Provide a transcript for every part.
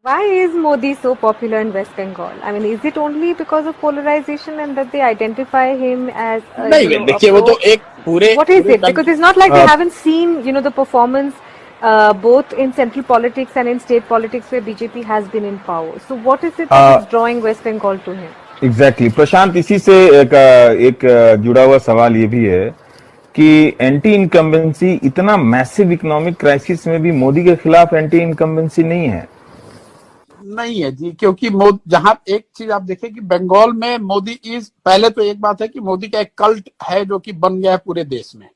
Why is Modi so popular in West Bengal? I mean, is it only because of polarization and that they identify him as, नहीं a देखिए, वो तो pro? एक पूरे What is पूरे it? Because country. it's not like we haven't seen, the performance both in central politics and in state politics where BJP has been in power. So what is it that is drawing West Bengal to him? Exactly Prashant, इसी से एक जुड़ा हुआ सवाल ये भी है कि एंटी इनकम्बेंसी, इतना मैसिव इकोनॉमिक क्राइसिस में भी मोदी के खिलाफ एंटी इनकम्बेंसी नहीं है। नहीं है जी, क्योंकि जहां एक चीज आप देखें कि बंगाल में मोदी इज, पहले तो एक बात है कि मोदी का एक कल्ट है जो कि बन गया है पूरे देश में,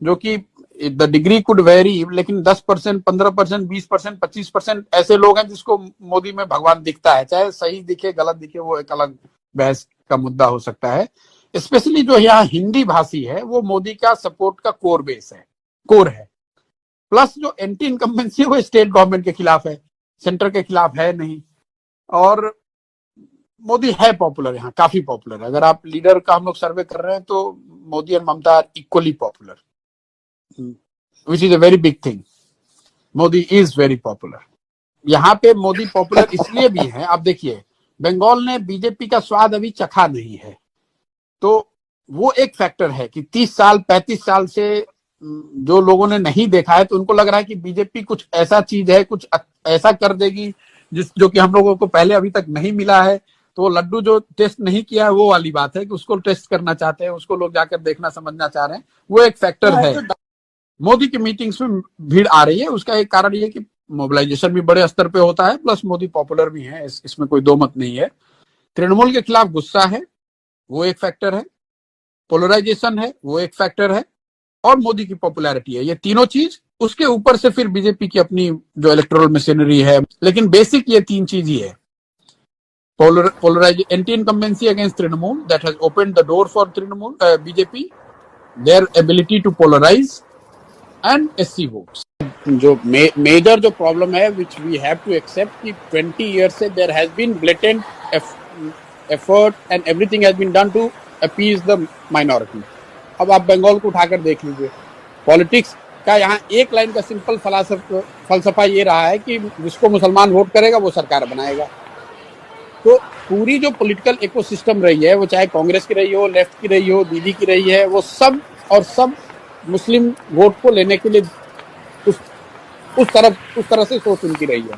जो कि द डिग्री कुड वेरी, लेकिन 10%, 15%, 20%, 25% ऐसे लोग हैं जिसको मोदी में भगवान दिखता है। चाहे सही दिखे गलत दिखे, वो एक अलग बहस का मुद्दा हो सकता है। स्पेशली जो यहाँ हिंदी भाषी है वो मोदी का सपोर्ट का कोर है। प्लस जो एंटी इनकम्बेंसी है वो स्टेट गवर्नमेंट के खिलाफ है, सेंटर के खिलाफ है नहीं। और मोदी है पॉपुलर, यहाँ काफी पॉपुलर है। अगर आप लीडर का हम लोग सर्वे कर रहे हैं तो Modi and Mamata are equally popular, which is a very big thing. Modi is very popular. यहाँ पे मोदी पॉपुलर इसलिए भी है, आप देखिए बंगाल ने बीजेपी का स्वाद अभी चखा नहीं है, तो वो एक फैक्टर है कि 30 साल 35 साल से जो लोगों ने नहीं देखा है, तो उनको लग रहा है कि बीजेपी कुछ ऐसा चीज है, कुछ ऐसा कर देगी जो कि हम लोगों को पहले अभी तक नहीं मिला है। तो वो लड्डू जो टेस्ट नहीं किया है, वो वाली बात है कि उसको टेस्ट करना चाहते हैं, उसको लोग जाकर देखना समझना चाह रहे हैं। वो एक फैक्टर है। मोदी की मीटिंग्स में भीड़ आ रही है, उसका एक कारण ये कि मोबिलाइजेशन भी बड़े स्तर पे होता है, प्लस मोदी पॉपुलर भी है, इसमें कोई दो मत नहीं है। तृणमूल के खिलाफ गुस्सा है, वो एक फैक्टर है। पोलराइजेशन है, वो एक फैक्टर है। और मोदी की पॉपुलैरिटी है, ये तीनों चीज। उसके ऊपर से फिर बीजेपी की अपनी जो इलेक्टोरल मशीनरी है, लेकिन बेसिक ये तीन चीज ही है। Polarise anti incumbency against Trinamool, that has opened the door for Trinamool BJP, their ability to polarise and SC votes. जो मेजर जो प्रॉब्लम है which we have to accept कि 20 ईयर्स से there has been blatant effort and everything has been done to appease the minority. अब आप बंगाल को उठाकर देख लीजिए, पॉलिटिक्स का यहाँ एक लाइन का सिंपल फलसफा ये रहा है कि जिसको मुसलमान वोट करेगा वो सरकार बनाएगा। तो पूरी जो पॉलिटिकल इकोसिस्टम रही है, वो चाहे कांग्रेस की रही हो, लेफ्ट की रही हो, दीदी की रही है, वो सब मुस्लिम वोट को लेने के लिए उस तरह से सोच उनकी रही है।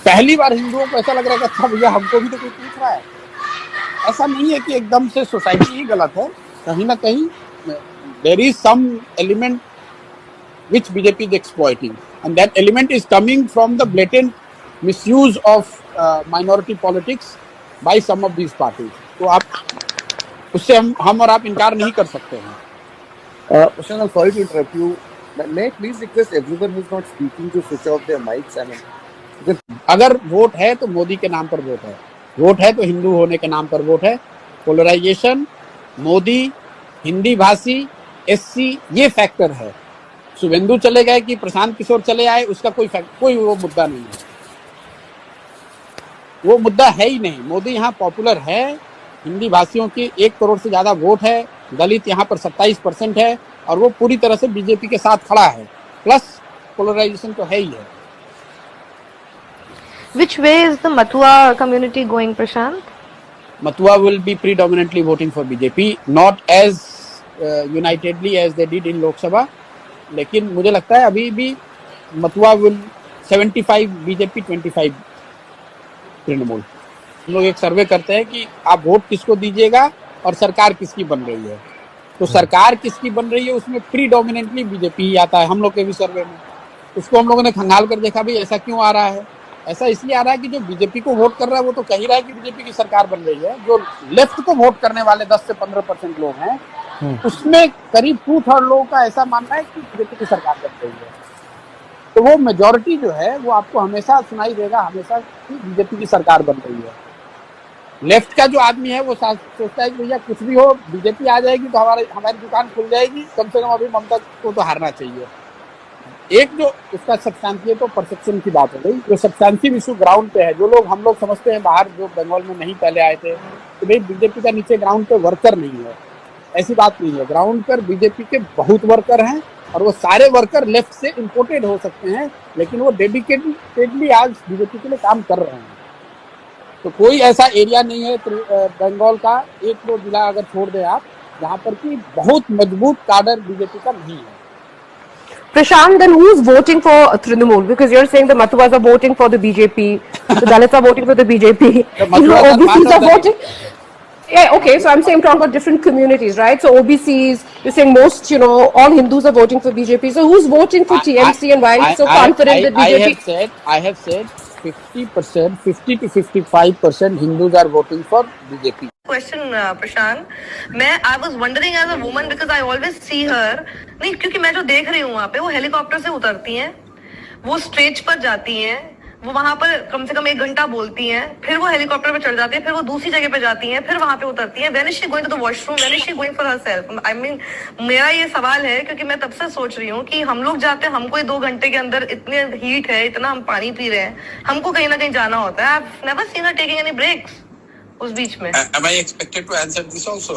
पहली बार हिंदुओं को ऐसा लग रहा है कि अच्छा भैया हमको भी तो कोई पूछ रहा है। ऐसा नहीं है कि एकदम से सोसाइटी ही गलत है, कहीं ना कहीं there is some element which BJP is exploiting, and that element is coming from the blatant misuse of minority politics by some of these parties. तो आप उससे हम और आप इनकार नहीं कर सकते हैं। Prashant, I'm sorry to interrupt you. May I please request everyone who's not speaking to switch off their mics? अगर वोट है तो मोदी के नाम पर वोट है, वोट है तो हिंदू होने के नाम पर वोट है। पोलराइजेशन, मोदी, हिंदी भाषी, एससी, ये फैक्टर है। शुभेंदु चले गए कि प्रशांत किशोर चले आए, उसका कोई वो मुद्दा नहीं है, वो मुद्दा है ही नहीं। मोदी यहाँ पॉपुलर है, हिंदी भाषियों की 1 करोड़ से ज्यादा वोट है, दलित यहाँ पर 27% है, और वो पूरी तरह से बीजेपी के साथ खड़ा है। प्लस पोलराइजेशन तो है ही है। Which way is the Matua community going, Prashant? Matua will be predominantly voting for BJP, not as unitedly as they did in Lok Sabha, लेकिन मुझे लगता है अभी भी मथुआ विल 75 बीजेपी 25 तृणमूल। हम लोग एक सर्वे करते हैं कि आप वोट किसको दीजिएगा और सरकार किसकी बन रही है, तो सरकार किसकी बन रही है उसमें प्रीडोमिनेंटली बीजेपी ही आता है। हम लोग के भी सर्वे में उसको हम लोगों ने खंगाल कर देखा, भी ऐसा क्यों आ रहा है। ऐसा इसलिए आ रहा है कि जो बीजेपी को वोट कर रहा है वो तो कह ही रहा है कि बीजेपी की सरकार बन रही है। जो लेफ्ट को वोट करने वाले 10 से 15% लोग हैं, उसमें करीब 2/3 लोगों का ऐसा मानना है कि बीजेपी की सरकार बन रही है। तो वो मेजॉरिटी जो है वो आपको हमेशा सुनाई देगा, हमेशा कि बीजेपी की सरकार बन रही है। लेफ्ट का जो आदमी है वो सोचता है कि भैया कुछ भी हो, बीजेपी आ जाएगी तो हमारी दुकान खुल जाएगी, कम से कम अभी ममता को तो हारना चाहिए। एक जो उसका सब्सटेंशियल, तो परसेप्शन की बात हो गई, जो सब्सटेंशियल इशू ग्राउंड पे है, जो लोग हम लोग समझते हैं बाहर जो बंगाल में नहीं पहले आए थे, तो भाई बीजेपी का नीचे ग्राउंड पे वर्कर नहीं है, ऐसी बात नहीं है। ग्राउंड पर बीजेपी के बहुत वर्कर हैं, और वो सारे वर्कर लेफ्ट से इंपोर्टेड हो सकते हैं, लेकिन वो डेडिकेटेडली आज बीजेपी के लिए काम कर रहे हैं। तो कोई ऐसा एरिया नहीं है बंगाल का, एक दो जिला अगर छोड़ दे आप, जहाँ पर कि बहुत मजबूत काडर बीजेपी का नहीं है। Prashant, then who's voting for Trinamool? Because you're saying the Mathuas are voting for the BJP, the Dalits are voting for the BJP, Mathuas are OBCs part are of the voting. Yeah, okay, so I'm saying talking about different communities, right? So OBCs, you're saying most, all Hindus are voting for BJP. So who's voting for TMC and why are you so confident that BJP? I have said 50%, 50 to 55% Hindus are voting for BJP. Question, Prashant. I was wondering as a woman because I always see her. नहीं, क्योंकि मैं जो देख रही हूँ वहाँ पे वो हेलीकॉप्टर से उतरती हैं, वो स्टेज पर जाती हैं, वो वहां पर कम से कम 1 घंटा बोलती हैं, फिर वो हेलीकॉप्टर पे चढ़ जाती है, फिर वो दूसरी जगह पे जाती हैं, फिर वहां पे उतरती हैं. When is she going to the washroom? When is she going for herself? I mean, मेरा ये सवाल है क्योंकि मैं तब से सोच रही हूँ कि हम लोग जाते हैं, हमको 2 घंटे के अंदर इतने हीट है, इतना हम पानी पी रहे हैं, हमको कहीं ना कहीं जाना होता है. I've never seen her taking any breaks उस बीच में. Am I expected to answer this also?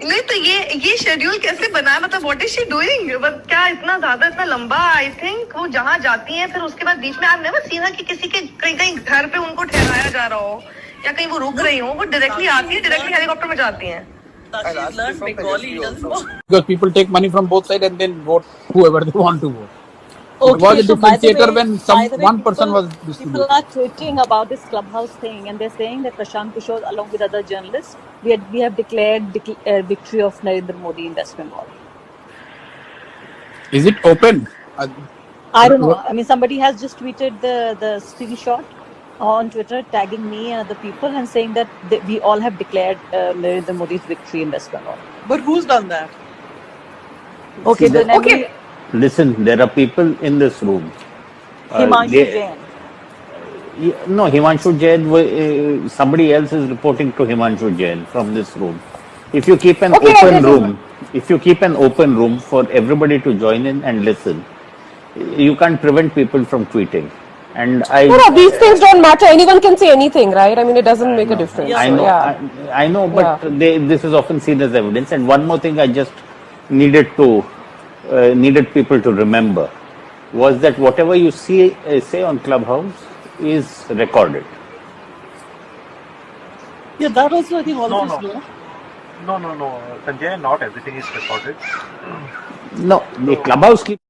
नहीं तो ये शेड्यूल कैसे बना, मतलब व्हाट इज शी डूइंग, क्या इतना ज्यादा इतना लंबा. आई थिंक वो जहाँ जाती हैं फिर उसके बाद बीच में आई नेवर सीन कि किसी के कहीं घर पे उनको ठहराया जा रहा हो या कहीं वो रुक रही हो, वो डायरेक्टली आती है, डायरेक्टली हेलीकॉप्टर में जाती हैं. Because people take money from both sides and then vote whoever they want to vote. Okay, it was a so by the differentiator way- when by the way, one person people- was distributed. People are tweeting about this clubhouse thing, and they're saying that Prashant Kishore, along with other journalists, we have declared victory of Narendra Modi in West Bengal. Is it open? I don't know. I mean, somebody has just tweeted the screenshot on Twitter, tagging me and other people, and saying that we all have declared Narendra Modi's victory in West Bengal. But who's done that? Okay, then Okay. Listen, there are people in this room. Himanshu Jain. No, Himanshu Jain, somebody else is reporting to Himanshu Jain from this room. If you keep an open room for everybody to join in and listen, you can't prevent people from tweeting. And No, these things don't matter. Anyone can say anything, right? I mean, it doesn't make a difference. Yeah. I know, Yeah. I know, but this is often seen as evidence. And one more thing I just needed people to remember was that whatever you say on Clubhouse is recorded. Yeah, that also I think all of us know. No, Sanjay, not everything is recorded. No, the Clubhouse keeps